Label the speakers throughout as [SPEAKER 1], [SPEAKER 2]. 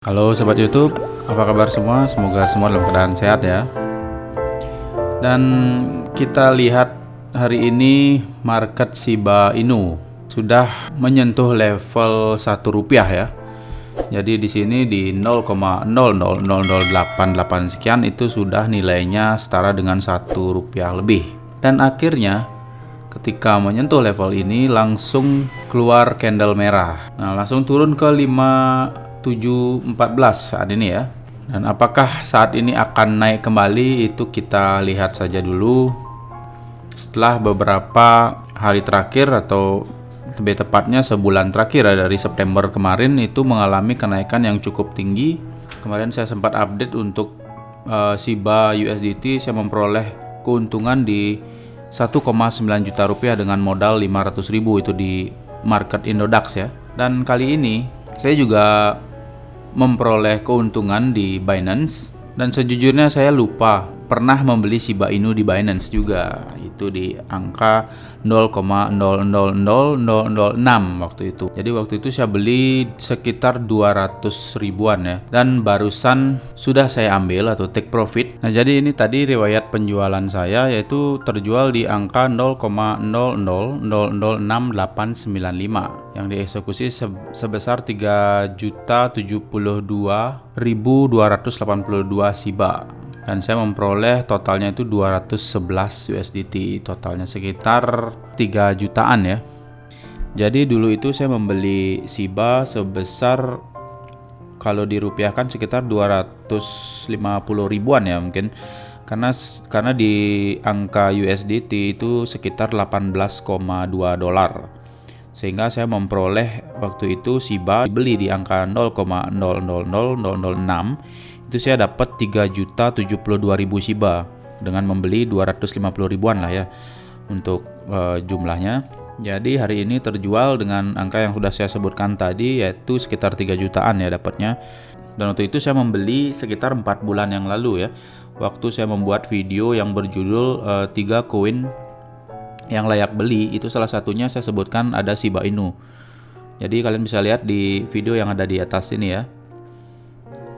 [SPEAKER 1] Halo Sobat YouTube, apa kabar semua? Semoga semua dalam keadaan sehat ya. Dan kita lihat hari ini market Shiba Inu sudah menyentuh level Rp1 ya. Jadi di sini di 0,000088 sekian itu sudah nilainya setara dengan Rp1 lebih. Dan akhirnya ketika menyentuh level ini langsung keluar candle merah. Nah, langsung turun ke 5714 saat ini ya. Dan apakah saat ini akan naik kembali itu kita lihat saja dulu setelah beberapa hari terakhir, atau lebih tepatnya sebulan terakhir ya, dari September kemarin itu mengalami kenaikan yang cukup tinggi. Kemarin saya sempat update untuk Shiba USDT, saya memperoleh keuntungan di 1,9 juta rupiah dengan modal 500.000 itu di market Indodax ya. Dan kali ini saya juga memperoleh keuntungan di Binance, dan sejujurnya saya lupa pernah membeli Shiba Inu di Binance juga, itu di angka 0,000006 waktu itu. Jadi waktu itu saya beli sekitar 200 ribuan ya, dan barusan sudah saya ambil atau take profit. Nah, jadi ini tadi riwayat penjualan saya, yaitu terjual di angka 0,00006895 yang dieksekusi sebesar 3.072.282 Shiba. Dan saya memperoleh totalnya itu 211 USDT, totalnya sekitar 3 jutaan ya. Jadi dulu itu saya membeli Shiba sebesar, kalau dirupiahkan sekitar 250 ribuan ya mungkin, karena di angka USDT itu sekitar 18,2 dolar. Sehingga saya memperoleh waktu itu Shiba dibeli di angka 0,000006, itu saya dapat 3.072.000 Shiba dengan membeli 250 ribuan lah ya untuk jumlahnya. Jadi hari ini terjual dengan angka yang sudah saya sebutkan tadi, yaitu sekitar 3 jutaan ya dapatnya. Dan waktu itu saya membeli sekitar 4 bulan yang lalu ya, waktu saya membuat video yang berjudul 3 koin yang layak beli. Itu salah satunya saya sebutkan ada Shiba Inu. Jadi kalian bisa lihat di video yang ada di atas ini ya.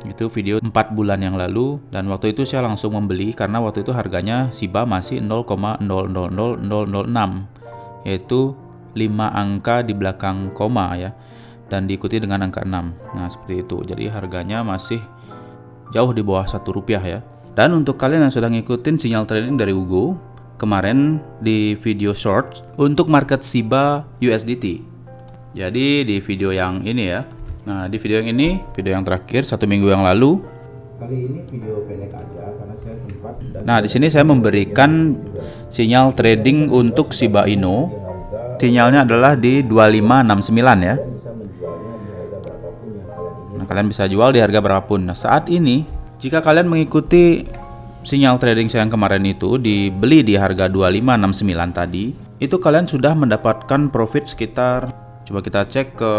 [SPEAKER 1] Itu video 4 bulan yang lalu, dan waktu itu saya langsung membeli karena waktu itu harganya Shiba masih 0,000006, yaitu 5 angka di belakang koma ya, dan diikuti dengan angka 6. Nah, seperti itu. Jadi harganya masih jauh di bawah Rp1 ya. Dan untuk kalian yang sudah ngikutin sinyal trading dari Ugo kemarin di video short untuk market Shiba USDT. Jadi di video yang ini ya. Nah, di video yang ini, video yang terakhir 1 minggu yang lalu.
[SPEAKER 2] Kali ini video pendek aja karena saya sempat.
[SPEAKER 1] Nah, di sini saya memberikan sinyal trading untuk Shiba Inu. Sinyalnya adalah di 2569 ya. Nah, kalian bisa jual di harga berapapun. Nah, saat ini jika kalian mengikuti sinyal trading saya yang kemarin itu dibeli di harga 2569 tadi, itu kalian sudah mendapatkan profit sekitar, coba kita cek ke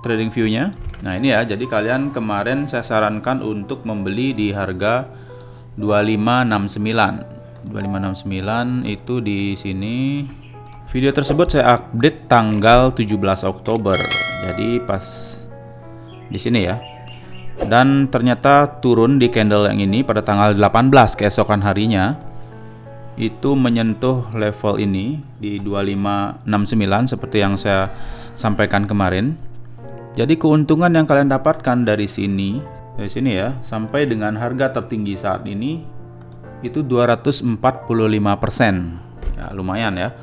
[SPEAKER 1] trading view-nya. Nah, ini ya, jadi kalian kemarin saya sarankan untuk membeli di harga 2569. 2569 itu di sini. Video tersebut saya update tanggal 17 Oktober. Jadi pas di sini ya. Dan ternyata turun di candle yang ini pada tanggal 18 keesokan harinya. Itu menyentuh level ini di 2569 seperti yang saya sampaikan kemarin. Jadi keuntungan yang kalian dapatkan dari sini ya, sampai dengan harga tertinggi saat ini itu 245%. Ya, lumayan ya.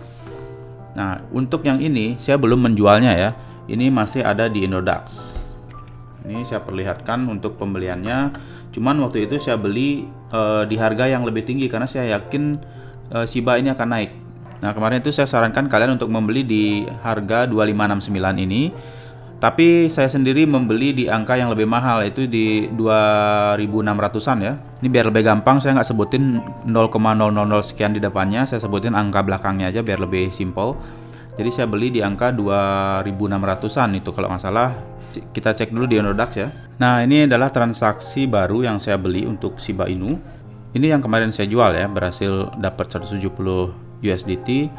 [SPEAKER 1] Nah, untuk yang ini saya belum menjualnya ya. Ini masih ada di Indodax. Ini saya perlihatkan untuk pembeliannya. Cuman waktu itu saya beli di harga yang lebih tinggi karena saya yakin Shiba ini akan naik. Nah, kemarin itu saya sarankan kalian untuk membeli di harga 2569 ini. Tapi saya sendiri membeli di angka yang lebih mahal, yaitu di 2600-an ya. Ini biar lebih gampang, saya nggak sebutin 0,000 sekian di depannya, saya sebutin angka belakangnya aja biar lebih simple. Jadi saya beli di angka 2600-an itu kalau nggak salah. Kita cek dulu di Indodax ya. Nah, ini adalah transaksi baru yang saya beli untuk Shiba Inu. Ini yang kemarin saya jual ya, berhasil dapat 170 USDT.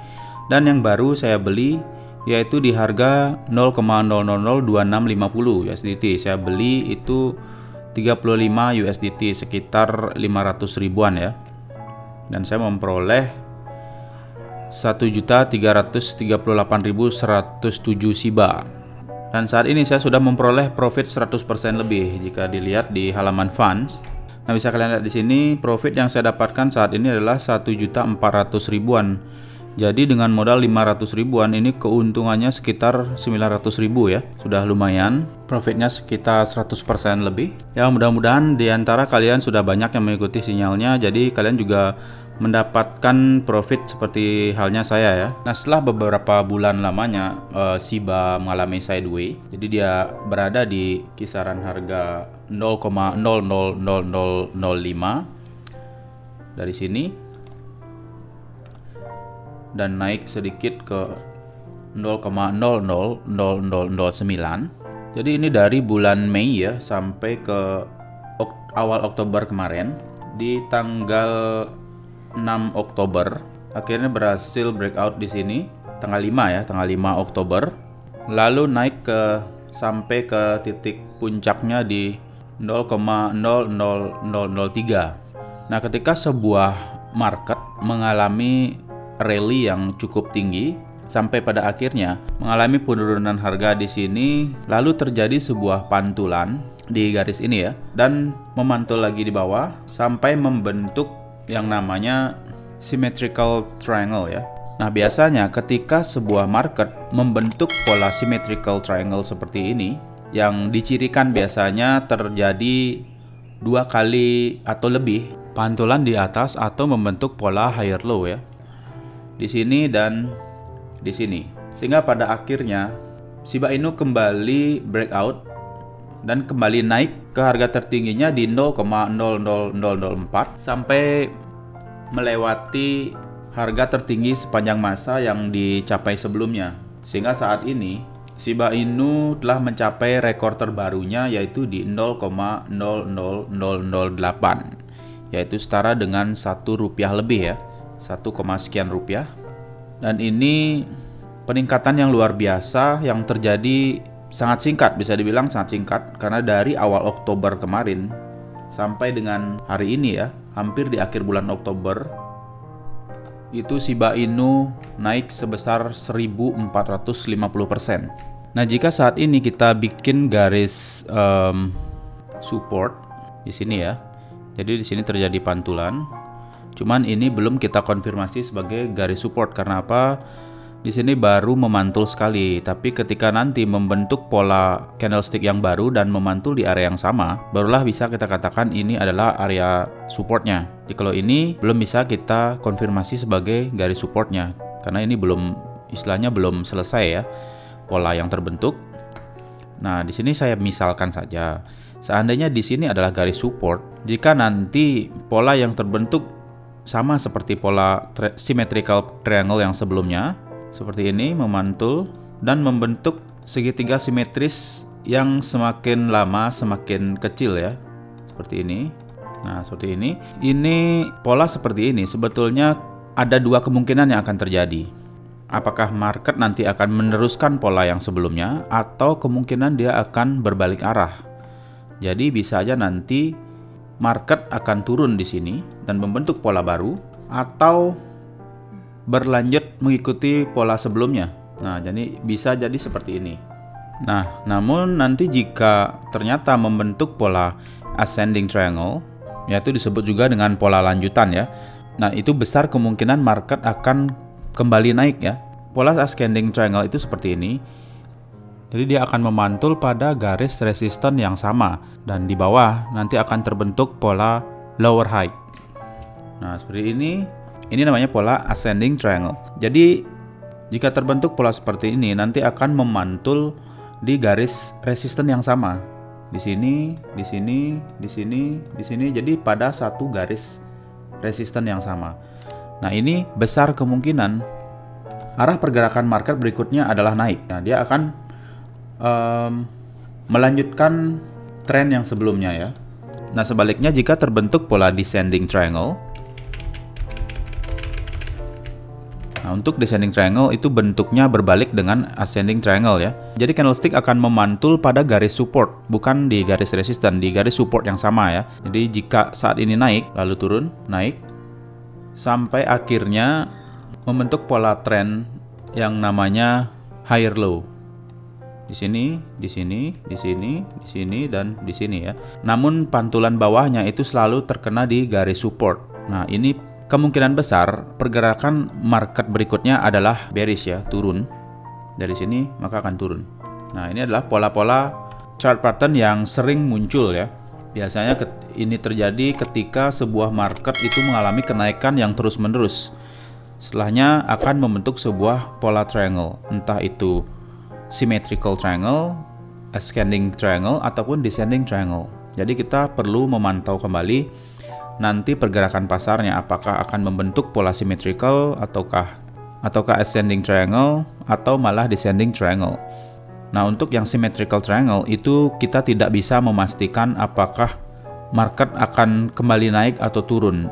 [SPEAKER 1] Dan yang baru saya beli yaitu di harga 0,0002650 USDT. Saya beli itu 35 USDT, sekitar 500 ribuan ya. Dan saya memperoleh 1.338.107 SHIBA. Dan saat ini saya sudah memperoleh profit 100% lebih jika dilihat di halaman funds. Nah, bisa kalian lihat di sini profit yang saya dapatkan saat ini adalah 1.400 ribuan. Jadi dengan modal 500 ribuan ini keuntungannya sekitar 900 ribu ya. Sudah lumayan, profitnya sekitar 100% lebih. Ya, mudah-mudahan di antara kalian sudah banyak yang mengikuti sinyalnya, jadi kalian juga mendapatkan profit seperti halnya saya ya. Nah, setelah beberapa bulan lamanya SHIBA mengalami sideway, jadi dia berada di kisaran harga 0,000005 dari sini dan naik sedikit ke 0,000009. Jadi ini dari bulan Mei ya sampai ke awal Oktober kemarin. Di tanggal 6 Oktober akhirnya berhasil breakout di sini tanggal 5 ya, tanggal 5 Oktober. Lalu naik ke sampai ke titik puncaknya di 0,00003. Nah, ketika sebuah market mengalami rally yang cukup tinggi sampai pada akhirnya mengalami penurunan harga di sini, lalu terjadi sebuah pantulan di garis ini ya, dan memantul lagi di bawah sampai membentuk yang namanya symmetrical triangle ya. Nah, biasanya ketika sebuah market membentuk pola symmetrical triangle seperti ini, yang dicirikan biasanya terjadi 2 kali atau lebih pantulan di atas atau membentuk pola higher low ya. Di sini dan di sini. Sehingga pada akhirnya Shiba Inu kembali breakout dan kembali naik ke harga tertingginya di 0,00004 sampai melewati harga tertinggi sepanjang masa yang dicapai sebelumnya. Sehingga saat ini Shiba Inu telah mencapai rekor terbarunya yaitu di 0,00008, yaitu setara dengan 1 rupiah lebih ya. 1, sekian rupiah. Dan ini peningkatan yang luar biasa yang terjadi sangat singkat, bisa dibilang sangat singkat, karena dari awal Oktober kemarin sampai dengan hari ini ya, hampir di akhir bulan Oktober itu Shiba Inu naik sebesar 1450%. Nah, jika saat ini kita bikin garis support di sini ya. Jadi di sini terjadi pantulan. Cuman ini belum kita konfirmasi sebagai garis support karena apa? Di sini baru memantul sekali, tapi ketika nanti membentuk pola candlestick yang baru dan memantul di area yang sama, barulah bisa kita katakan ini adalah area supportnya. Jadi kalau ini belum bisa kita konfirmasi sebagai garis supportnya, karena ini belum, istilahnya belum selesai ya pola yang terbentuk. Nah, di sini saya misalkan saja, seandainya di sini adalah garis support, jika nanti pola yang terbentuk sama seperti pola symmetrical triangle yang sebelumnya, seperti ini memantul dan membentuk segitiga simetris yang semakin lama semakin kecil ya, seperti ini. Nah, seperti ini. Ini pola seperti ini sebetulnya ada 2 kemungkinan yang akan terjadi. Apakah market nanti akan meneruskan pola yang sebelumnya atau kemungkinan dia akan berbalik arah. Jadi bisa aja nanti market akan turun di sini dan membentuk pola baru atau berlanjut mengikuti pola sebelumnya. Nah, jadi bisa jadi seperti ini. Nah, namun nanti jika ternyata membentuk pola ascending triangle, yaitu disebut juga dengan pola lanjutan ya. Nah, itu besar kemungkinan market akan kembali naik ya. Pola ascending triangle itu seperti ini. Jadi dia akan memantul pada garis resisten yang sama dan di bawah nanti akan terbentuk pola lower high. Nah, seperti ini. Ini namanya pola ascending triangle. Jadi jika terbentuk pola seperti ini nanti akan memantul di garis resisten yang sama. Di sini, di sini, di sini, di sini. Jadi pada satu garis resisten yang sama. Nah, ini besar kemungkinan arah pergerakan market berikutnya adalah naik. Nah, dia akan melanjutkan tren yang sebelumnya ya. Nah, sebaliknya jika terbentuk pola descending triangle, Nah, untuk descending triangle itu bentuknya berbalik dengan ascending triangle ya. Jadi candlestick akan memantul pada garis support, bukan di garis resisten, di garis support yang sama ya. Jadi jika saat ini naik, lalu turun, naik, sampai akhirnya membentuk pola trend yang namanya higher low. Di sini, di sini, di sini, di sini, dan di sini ya. Namun pantulan bawahnya itu selalu terkena di garis support. Nah, ini kemungkinan besar pergerakan market berikutnya adalah bearish ya, turun. Dari sini maka akan turun. Nah, ini adalah pola-pola chart pattern yang sering muncul ya. Biasanya ini terjadi ketika sebuah market itu mengalami kenaikan yang terus-menerus. Setelahnya akan membentuk sebuah pola triangle, entah itu symmetrical triangle, ascending triangle, ataupun descending triangle. Jadi kita perlu memantau kembali nanti pergerakan pasarnya, apakah akan membentuk pola symmetrical ataukah ascending triangle atau malah descending triangle. Nah, untuk yang symmetrical triangle itu kita tidak bisa memastikan apakah market akan kembali naik atau turun,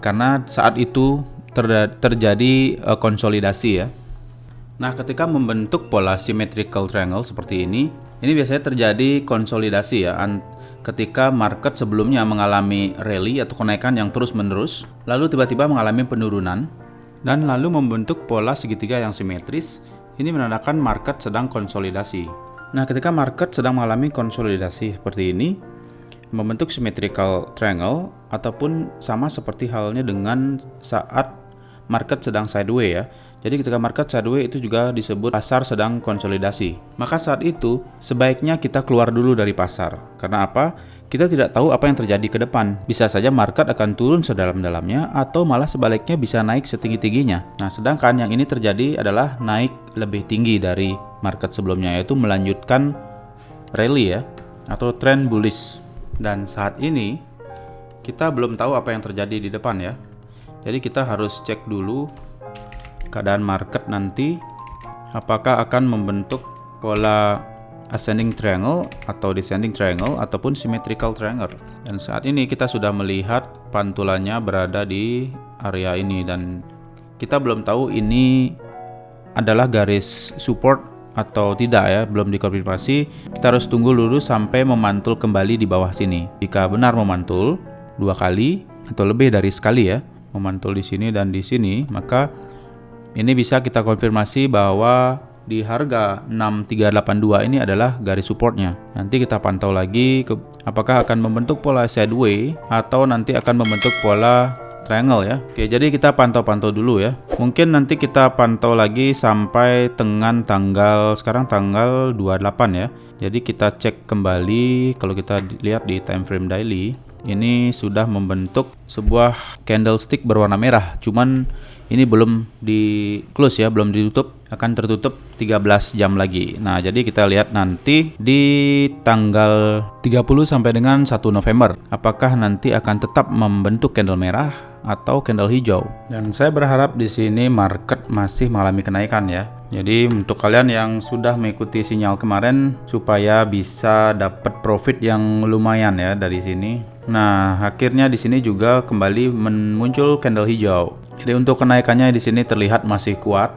[SPEAKER 1] karena saat itu terjadi konsolidasi ya. Nah, ketika membentuk pola symmetrical triangle seperti ini biasanya terjadi konsolidasi ya, ketika market sebelumnya mengalami rally atau kenaikan yang terus-menerus, lalu tiba-tiba mengalami penurunan, dan lalu membentuk pola segitiga yang simetris. Ini menandakan market sedang konsolidasi. Nah, ketika market sedang mengalami konsolidasi seperti ini, membentuk symmetrical triangle, ataupun sama seperti halnya dengan saat market sedang sideways ya. Jadi ketika market sideways itu juga disebut pasar sedang konsolidasi. Maka saat itu sebaiknya kita keluar dulu dari pasar. Karena apa? Kita tidak tahu apa yang terjadi ke depan. Bisa saja market akan turun sedalam-dalamnya atau malah sebaliknya bisa naik setinggi-tingginya. Nah, sedangkan yang ini terjadi adalah naik lebih tinggi dari market sebelumnya, yaitu melanjutkan rally ya, atau trend bullish. Dan saat ini kita belum tahu apa yang terjadi di depan ya. Jadi kita harus cek dulu keadaan market nanti, apakah akan membentuk pola ascending triangle atau descending triangle ataupun symmetrical triangle. Dan saat ini kita sudah melihat pantulannya berada di area ini, dan kita belum tahu ini adalah garis support atau tidak ya, belum dikonfirmasi. Kita harus tunggu dulu sampai memantul kembali di bawah sini. Jika benar memantul 2 kali atau lebih dari sekali ya, memantul di sini dan di sini, maka ini bisa kita konfirmasi bahwa di harga 6382 ini adalah garis supportnya. Nanti kita pantau lagi apakah akan membentuk pola sideways atau nanti akan membentuk pola triangle ya. Oke, jadi kita pantau-pantau dulu ya. Mungkin nanti kita pantau lagi sampai dengan sekarang tanggal 28 ya. Jadi kita cek kembali, kalau kita lihat di time frame daily, ini sudah membentuk sebuah candlestick berwarna merah. Cuman ini belum di close ya, belum ditutup, akan tertutup 13 jam lagi. Nah, jadi kita lihat nanti di tanggal 30 sampai dengan 1 November, apakah nanti akan tetap membentuk candle merah atau candle hijau. Dan saya berharap di sini market masih mengalami kenaikan ya. Jadi untuk kalian yang sudah mengikuti sinyal kemarin, supaya bisa dapat profit yang lumayan ya dari sini. Nah, akhirnya di sini juga kembali muncul candle hijau. Jadi untuk kenaikannya di sini terlihat masih kuat.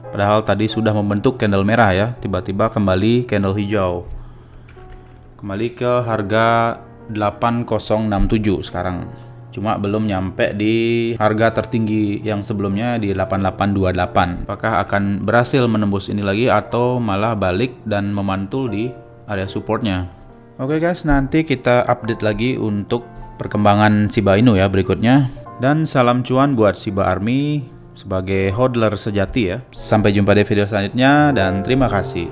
[SPEAKER 1] Padahal tadi sudah membentuk candle merah ya, tiba-tiba kembali candle hijau. Kembali ke harga 8067 sekarang. Cuma belum nyampe di harga tertinggi yang sebelumnya di 8828. Apakah akan berhasil menembus ini lagi atau malah balik dan memantul di area supportnya? Oke guys, nanti kita update lagi untuk perkembangan Shiba Inu ya berikutnya. Dan salam cuan buat Shiba Army sebagai hodler sejati ya. Sampai jumpa di video selanjutnya dan terima kasih.